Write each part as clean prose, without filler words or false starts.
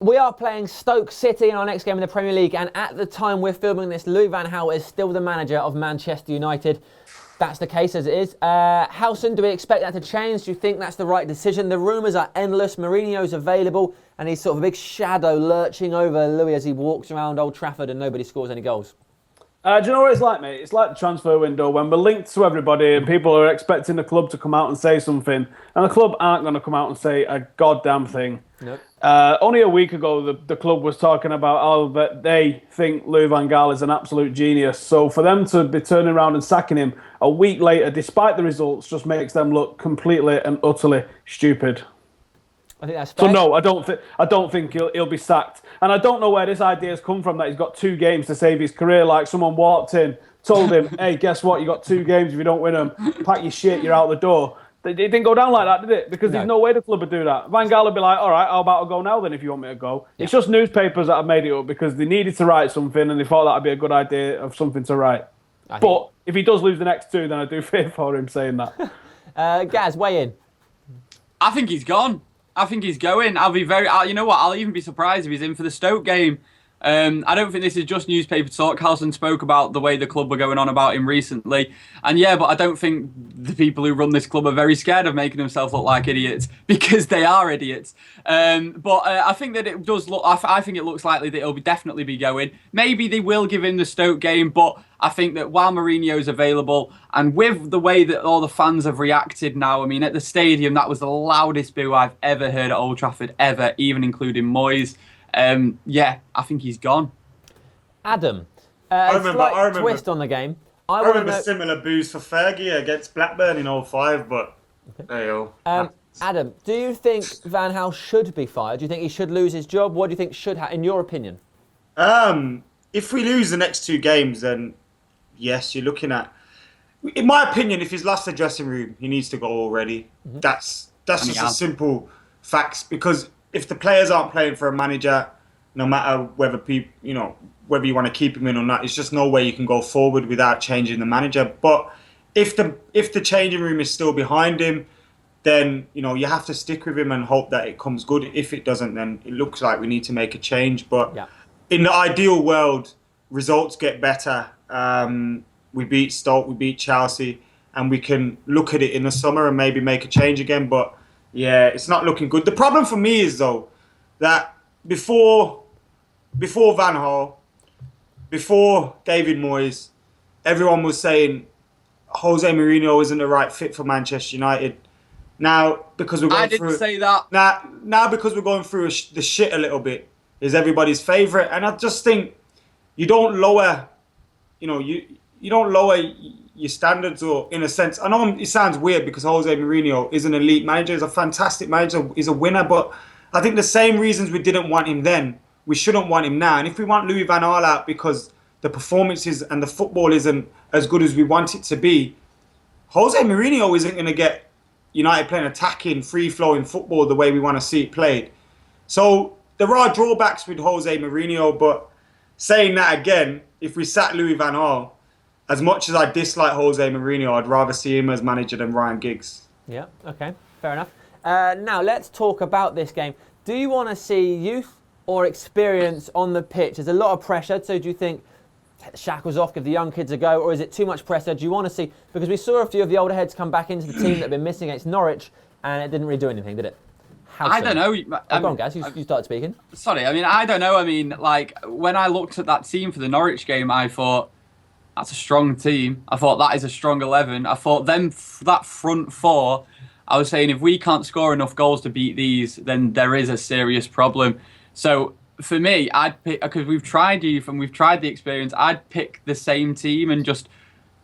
We are playing Stoke City in our next game in the Premier League, and at the time we're filming this, Louis van Gaal is still the manager of Manchester United. That's the case as it is. How soon do we expect that to change? Do you think that's the right decision? The rumours are endless. Mourinho's available, and he's sort of a big shadow lurching over Louis as he walks around Old Trafford and nobody scores any goals. Do you know what it's like, mate? It's like the transfer window when we're linked to everybody and people are expecting the club to come out and say something, and the club aren't going to come out and say a goddamn thing. Nope. Only a week ago, the club was talking about how that they think Louis van Gaal is an absolute genius. So for them to be turning around and sacking him a week later, despite the results, just makes them look completely and utterly stupid. I think that's fair. So no, I don't think he'll be sacked. And I don't know where this idea has come from that he's got 2 games to save his career. Like someone walked in, told him, "Hey, guess what? You got 2 games. If you don't win them, pack your shit. You're out the door." It didn't go down like that, did it? Because there's no way the club would do that. Van Gaal would be like, "All right, how about I go now then? If you want me to go." Yeah. It's just newspapers that have made it up because they needed to write something and they thought that'd be a good idea of something to write. But if he does lose the next 2, then I do fear for him saying that. Gaz, weigh in. I think he's gone. I think he's going. I'll be you know what? I'll even be surprised if he's in for the Stoke game. I don't think this is just newspaper talk. Carlson spoke about the way the club were going on about him recently. And yeah, but I don't think the people who run this club are very scared of making themselves look like idiots because they are idiots. But I think that it does look, I think it looks likely that he'll definitely be going. Maybe they will give him the Stoke game, but I think that while Mourinho's available and with the way that all the fans have reacted now, I mean, at the stadium, that was the loudest boo I've ever heard at Old Trafford, ever, even including Moyes. Yeah, I think he's gone. Adam, a slight twist on the game. I remember similar boos for Fergie against Blackburn in 05, but there you go. Adam, do you think Van Gaal should be fired? Do you think he should lose his job? What do you think should happen, in your opinion? If we lose the next 2 games, then yes, you're looking at... In my opinion, if he's lost the dressing room, he needs to go already. Mm-hmm. That's just a simple facts, because if the players aren't playing for a manager, no matter whether whether you want to keep him in or not, it's just no way you can go forward without changing the manager. But if the changing room is still behind him, then you have to stick with him and hope that it comes good. If it doesn't, then it looks like we need to make a change. But in the ideal world, results get better. We beat Stoke, we beat Chelsea, and we can look at it in the summer and maybe make a change again. But yeah, it's not looking good. The problem for me is, though, that before Van Gaal, before David Moyes, everyone was saying Jose Mourinho isn't the right fit for Manchester United. Now, because we're going through... I didn't say that. Now, because we're going through the shit a little bit, is everybody's favourite. And I just think you don't lower, you don't lower your standards, or in a sense, I know it sounds weird because Jose Mourinho is an elite manager, he's a fantastic manager, he's a winner, but I think the same reasons we didn't want him then, we shouldn't want him now. And if we want Louis van Gaal out because the performances and the football isn't as good as we want it to be, Jose Mourinho isn't going to get United playing attacking, free-flowing football the way we want to see it played. So there are drawbacks with Jose Mourinho, but saying that again, if we sat Louis van Gaal, as much as I dislike Jose Mourinho, I'd rather see him as manager than Ryan Giggs. Yeah, okay, fair enough. Now, let's talk about this game. Do you want to see youth or experience on the pitch? There's a lot of pressure, so do you think take the shackles off, give the young kids a go, or is it too much pressure? Do you want to see... Because we saw a few of the older heads come back into the team that have been missing against Norwich, and it didn't really do anything, did it? I don't know. Go on, Gaz, you started speaking. Sorry, I don't know. When I looked at that team for the Norwich game, I thought, that's a strong team. I thought that is a strong 11. I thought that front 4, I was saying if we can't score enough goals to beat these, then there is a serious problem. So for me, I'd pick, because we've tried youth and we've tried the experience, I'd pick the same team and just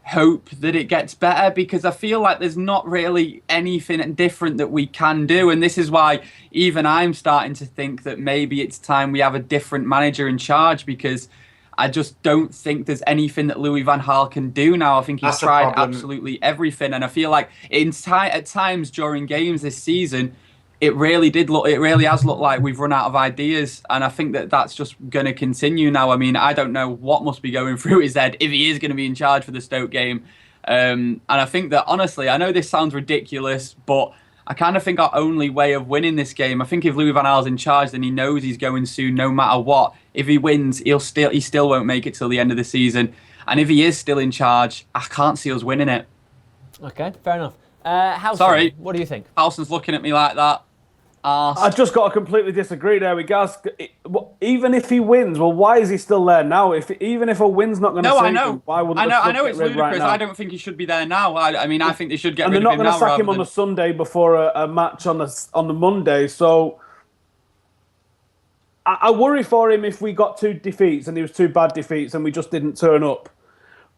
hope that it gets better, because I feel like there's not really anything different that we can do. And this is why even I'm starting to think that maybe it's time we have a different manager in charge, because I just don't think there's anything that Louis van Gaal can do now. I think he's tried absolutely everything, and I feel like at times during games this season, it really has looked like we've run out of ideas, and I think that that's just going to continue now. I mean, I don't know what must be going through his head if he is going to be in charge for the Stoke game, and I think that honestly, I know this sounds ridiculous, but I kind of think our only way of winning this game, I think if Louis van Gaal's in charge, then he knows he's going soon no matter what. If he wins, he still won't make it till the end of the season. And if he is still in charge, I can't see us winning it. Okay, fair enough. Howson, Sorry. what do you think? Howson's looking at me like that. I just got to completely disagree there with Gaz. Even if he wins, well, why is he still there now? Even if a win's not going to save him, why wouldn't I know it's ludicrous. I don't think he should be there now. I mean, I think they should get rid of him now. And they're not going to sack him on the Sunday before a match on the Monday. So I worry for him if we got 2 defeats and it was 2 bad defeats and we just didn't turn up.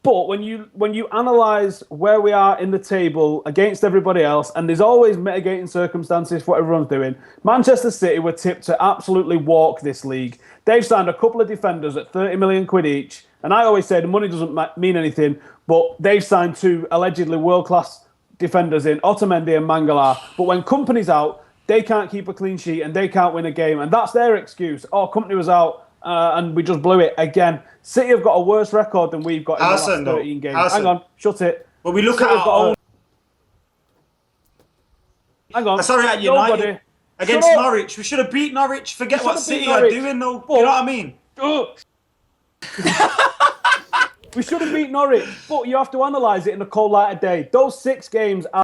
But when you analyse where we are in the table against everybody else, and there's always mitigating circumstances for what everyone's doing, Manchester City were tipped to absolutely walk this league. They've signed a couple of defenders at 30 million quid each, and I always say the money doesn't mean anything, but they've signed 2 allegedly world-class defenders in, Otamendi and Mangala. But when Kompany's out, they can't keep a clean sheet and they can't win a game, and that's their excuse. Oh, Kompany was out. And we just blew it again. City have got a worse record than we've got in the last 13 games. Hang on, shut it. But we look at our own. Hang on. Sorry, at United against Norwich. We should have beat Norwich. Forget what City are doing, though. You know what I mean? We should have beat Norwich, but you have to analyse it in the cold light of day. Those 6 games are.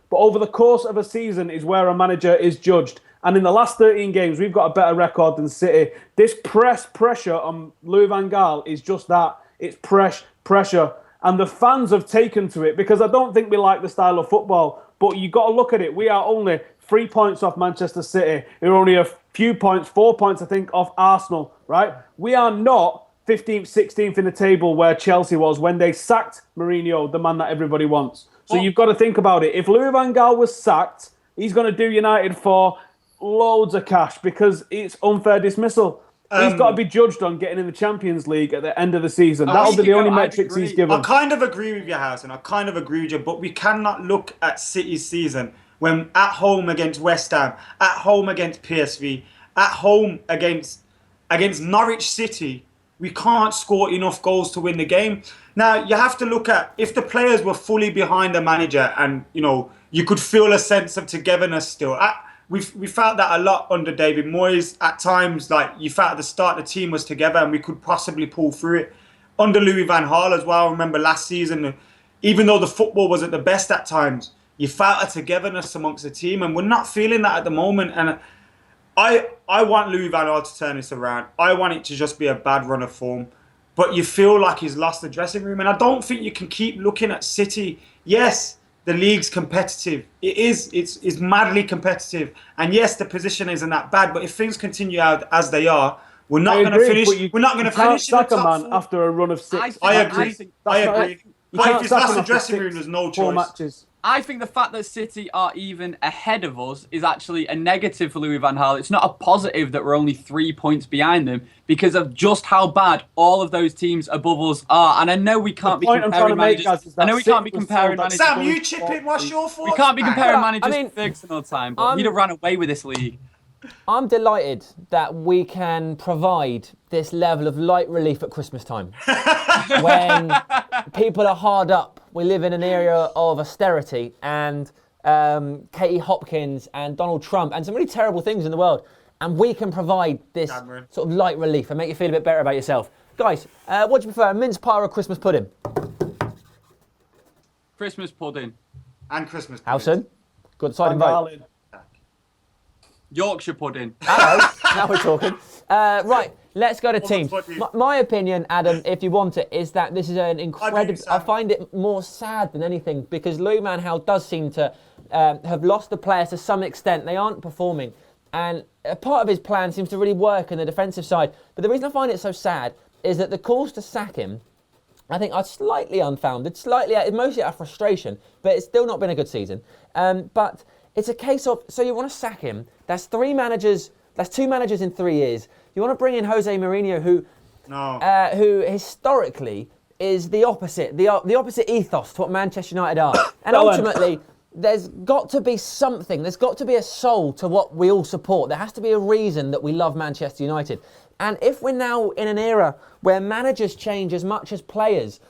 But over the course of a season is where a manager is judged. And in the last 13 games, we've got a better record than City. This pressure on Louis van Gaal is just that. It's pressure. And the fans have taken to it because I don't think we like the style of football. But you got to look at it. We are only 3 points off Manchester City. We're only a few points, 4 points, I think, off Arsenal, right? We are not 15th, 16th in the table where Chelsea was when they sacked Mourinho, the man that everybody wants. So you've got to think about it. If Louis van Gaal was sacked, he's going to do United for loads of cash because it's unfair dismissal. He's got to be judged on getting in the Champions League at the end of the season. That'll be the only metrics he's given. I kind of agree with you, Housen. I kind of agree with you, but we cannot look at City's season when at home against West Ham, at home against PSV, at home against Norwich City, we can't score enough goals to win the game. Now, you have to look at if the players were fully behind the manager and, you could feel a sense of togetherness still. We felt that a lot under David Moyes. At times, you felt at the start the team was together and we could possibly pull through it. Under Louis van Gaal as well, I remember last season, even though the football wasn't the best at times, you felt a togetherness amongst the team, and we're not feeling that at the moment. And I want Louis van Gaal to turn this around. I want it to just be a bad run of form. But you feel like he's lost the dressing room, and I don't think you can keep looking at City. Yes, the league's competitive. It is. It's madly competitive. And yes, the position isn't that bad. But if things continue out as they are, we're not going to finish. We're not going to finish in the top 4. After a run of 6. I agree. But if he's lost the dressing room, there's no choice. Matches. I think the fact that City are even ahead of us is actually a negative for Louis van Gaal. It's not a positive that we're only 3 points behind them because of just how bad all of those teams above us are. And I know we can't be comparing managers. I know we can't be comparing managers. Sam, you chip in. What's your thoughts? We can't be comparing managers to Ferguson all the time. But we'd have run away with this league. I'm delighted that we can provide this level of light relief at Christmas time. When people are hard up, we live in an area of austerity, and Katie Hopkins and Donald Trump and some really terrible things in the world. And we can provide this sort of light relief and make you feel a bit better about yourself. Guys, what do you prefer, a mince pie or a Christmas pudding? Christmas pudding. And Christmas pudding. Howson, go decide and vote. Yorkshire pudding. Hello, now we're talking. Right, let's go to teams. My opinion, Adam, if you want it, is that this is an incredible... I find it more sad than anything because Louis van Gaal does seem to have lost the players to some extent. They aren't performing. And a part of his plan seems to really work in the defensive side. But the reason I find it so sad is that the calls to sack him, I think, are slightly unfounded, mostly out of frustration, but it's still not been a good season. But it's a case of, so you want to sack him, that's 2 managers in 3 years. You want to bring in Jose Mourinho, who historically is the opposite ethos to what Manchester United are. And ultimately, there's got to be something, there's got to be a soul to what we all support. There has to be a reason that we love Manchester United. And if we're now in an era where managers change as much as players,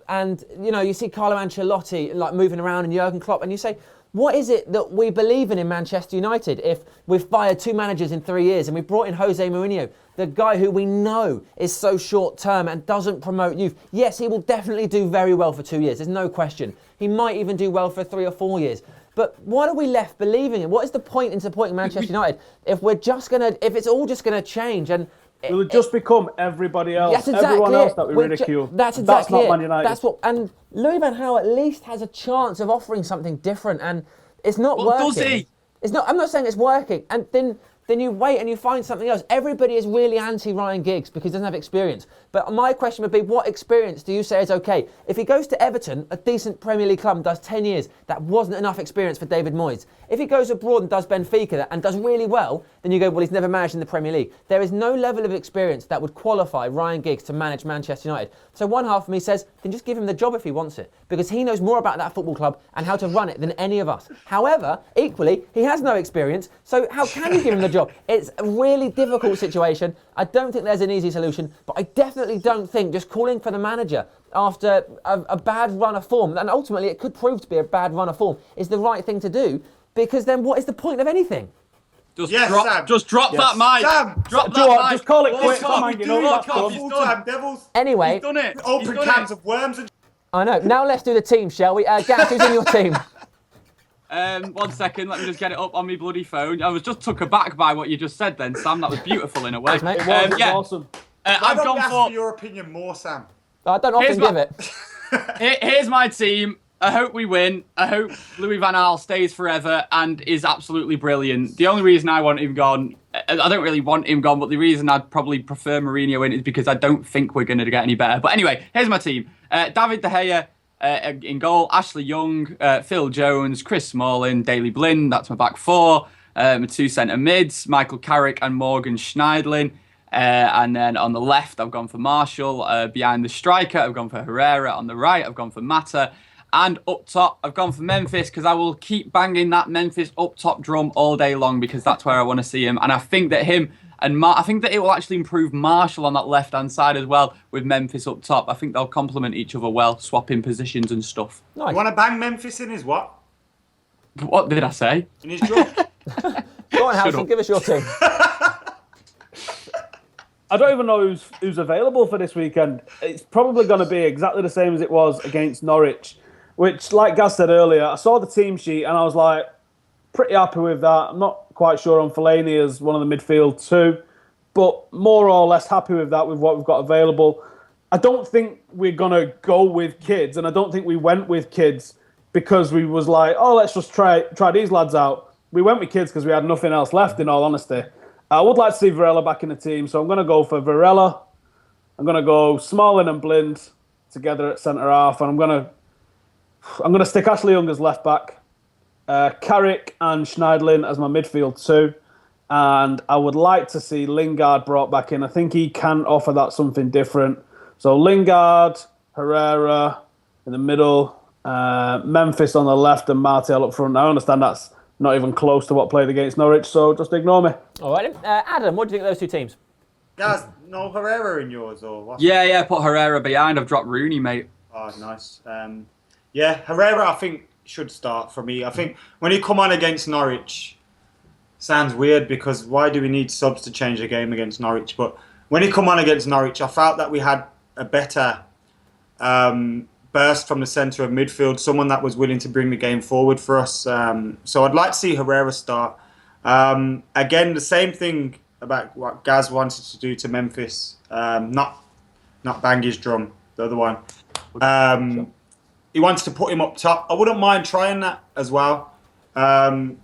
and you see Carlo Ancelotti moving around and Jurgen Klopp, and you say, What is it that we believe in Manchester United if we've fired 2 managers in 3 years and we've brought in Jose Mourinho, the guy who we know is so short-term and doesn't promote youth? Yes, he will definitely do very well for 2 years, there's no question. He might even do well for 3 or 4 years. But what are we left believing in? What is the point in supporting Manchester United if it's all just gonna change and Will it just become everybody else? That's exactly Everyone else that we ridicule. That's exactly not it. Man United. That's what. And Louis van Gaal at least has a chance of offering something different, and it's not working. Does he? It's not. I'm not saying it's working. And then you wait and you find something else. Everybody is really anti Ryan Giggs because he doesn't have experience. But my question would be, what experience do you say is okay? If he goes to Everton, a decent Premier League club, and does 10 years, that wasn't enough experience for David Moyes. If he goes abroad and does Benfica and does really well, then you go, well, he's never managed in the Premier League. There is no level of experience that would qualify Ryan Giggs to manage Manchester United. So one half of me says, then just give him the job if he wants it, because he knows more about that football club and how to run it than any of us. However, equally, he has no experience, so how can you give him the job? It's a really difficult situation. I don't think there's an easy solution, but I definitely don't think just calling for the manager after a bad run of form, and ultimately it could prove to be a bad run of form, is the right thing to do, because then what is the point of anything? Just Sam. drop that mic. Sam, Drop that mic. Just call it quits. Come Man, you know that's done. FullTimeDEVILS. Anyway, He's done it. Open cans of worms and. I know. Now let's do the team, shall we? Gaff, who's in your team? 1 second, let me just get it up on my bloody phone. I was just took aback by what you just said then, Sam. That was beautiful in a way. Thanks, mate. It was awesome. I've don't gone ask for... for your opinion more, Sam. I don't often give it. Here's my team. I hope we win. I hope Louis van Gaal stays forever and is absolutely brilliant. The only reason I want him gone, I don't really want him gone, but the reason I'd probably prefer Mourinho in is because I don't think we're going to get any better. But anyway, here's my team. David De Gea in goal, Ashley Young, Phil Jones, Chris Smalling, Daley Blind, that's my back 4. My 2 centre mids, Michael Carrick and Morgan Schneidlin. And then on the left, I've gone for Marshall. Behind the striker, I've gone for Herrera. On the right, I've gone for Mata. And up top, I've gone for Memphis because I will keep banging that Memphis up top drum all day long because that's where I want to see him. And I think that I think that it will actually improve Marshall on that left-hand side as well with Memphis up top. I think they'll complement each other well, swapping positions and stuff. Nice. You want to bang Memphis in his what? What did I say? In his drum. Go on, Howson, give us your team. I don't even know who's available for this weekend. It's probably going to be exactly the same as it was against Norwich, which, like Gaz said earlier, I saw the team sheet and I was like, pretty happy with that. I'm not quite sure on Fellaini as one of the midfield too, but more or less happy with that, with what we've got available. I don't think we're going to go with kids, and I don't think we went with kids because we was like, oh, let's just try these lads out. We went with kids because we had nothing else left, in all honesty. I would like to see Varela back in the team, so I'm going to go for Varela. I'm going to go Smalling and Blind together at centre-half, and I'm going to stick Ashley Young as left-back, Carrick and Schneidlin as my midfield too, and I would like to see Lingard brought back in. I think he can offer that something different. So Lingard, Herrera in the middle, Memphis on the left, and Martial up front. I understand that's not even close to what played against Norwich, so just ignore me. All right, Adam, what do you think of those two teams? Guys, no Herrera in yours or what? Yeah, put Herrera behind. I've dropped Rooney, mate. Oh, nice. Yeah, Herrera, I think, should start for me. I think when he come on against Norwich, sounds weird because why do we need subs to change the game against Norwich? But when he come on against Norwich, I felt that we had a better burst from the centre of midfield, someone that was willing to bring the game forward for us. So I'd like to see Herrera start. Again, the same thing about what Gaz wanted to do to Memphis. Not bang his drum, the other one. He wants to put him up top. I wouldn't mind trying that as well,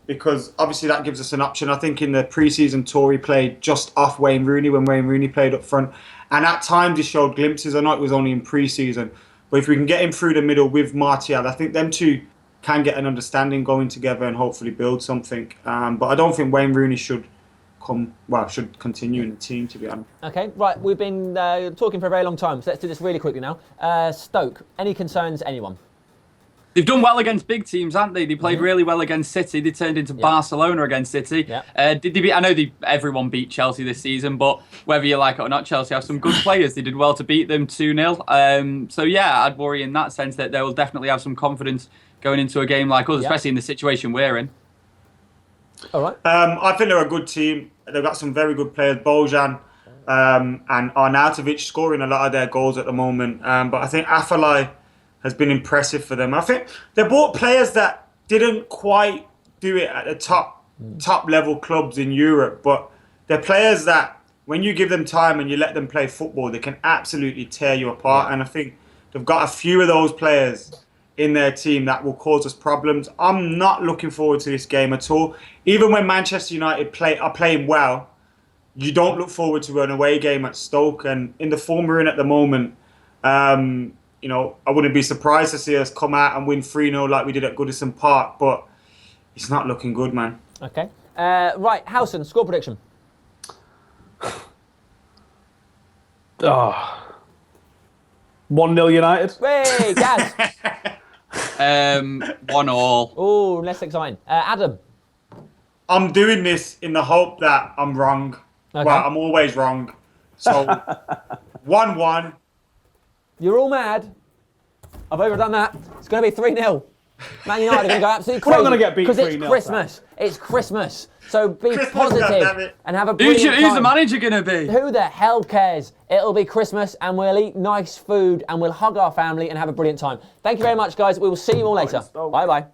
because obviously that gives us an option. I think in the pre-season tour he played just off Wayne Rooney when Wayne Rooney played up front, and at times he showed glimpses. I know it was only in pre-season, but if we can get him through the middle with Martial, I think them two can get an understanding going together and hopefully build something. But I don't think Wayne Rooney should continue in the team, to be honest. Okay, right, we've been talking for a very long time, so let's do this really quickly now. Stoke, any concerns, anyone? They've done well against big teams, haven't they? They played really well against City. They turned into Barcelona against City. Yeah. Did they beat? I know everyone beat Chelsea this season, but whether you like it or not, Chelsea have some good players. They did well to beat them 2-0. So yeah, I'd worry in that sense that they will definitely have some confidence going into a game like us, Yeah. especially in the situation we're in. All right. I think they're a good team. They've got some very good players, Bojan and Arnautovic scoring a lot of their goals at the moment. But I think Afellay has been impressive for them. I think they bought players that didn't quite do it at the top level clubs in Europe, but they're players that when you give them time and you let them play football, they can absolutely tear you apart. And I think they've got a few of those players in their team that will cause us problems. I'm not looking forward to this game at all. Even when Manchester United are playing well, you don't look forward to an away game at Stoke. And in the form we're in at the moment, you know, I wouldn't be surprised to see us come out and win 3-0 like we did at Goodison Park, but it's not looking good, man. Okay. Right, Howson, score prediction. Oh. 1-0 United. Hey, Gaz. 1-1. Oh, less exciting. Adam. I'm doing this in the hope that I'm wrong. Okay. Well, I'm always wrong. So, 1-1. You're all mad. I've overdone that. It's going to be 3-0. Man United are going to go absolutely crazy. We're not going to get beat 3-0. Because it's Christmas. It's Christmas. So be Christmas, positive goddammit. and have a brilliant Who's the time. manager going to be? Who the hell cares? It'll be Christmas and we'll eat nice food and we'll hug our family and have a brilliant time. Thank you very much, guys. We will see you all later. Bye-bye.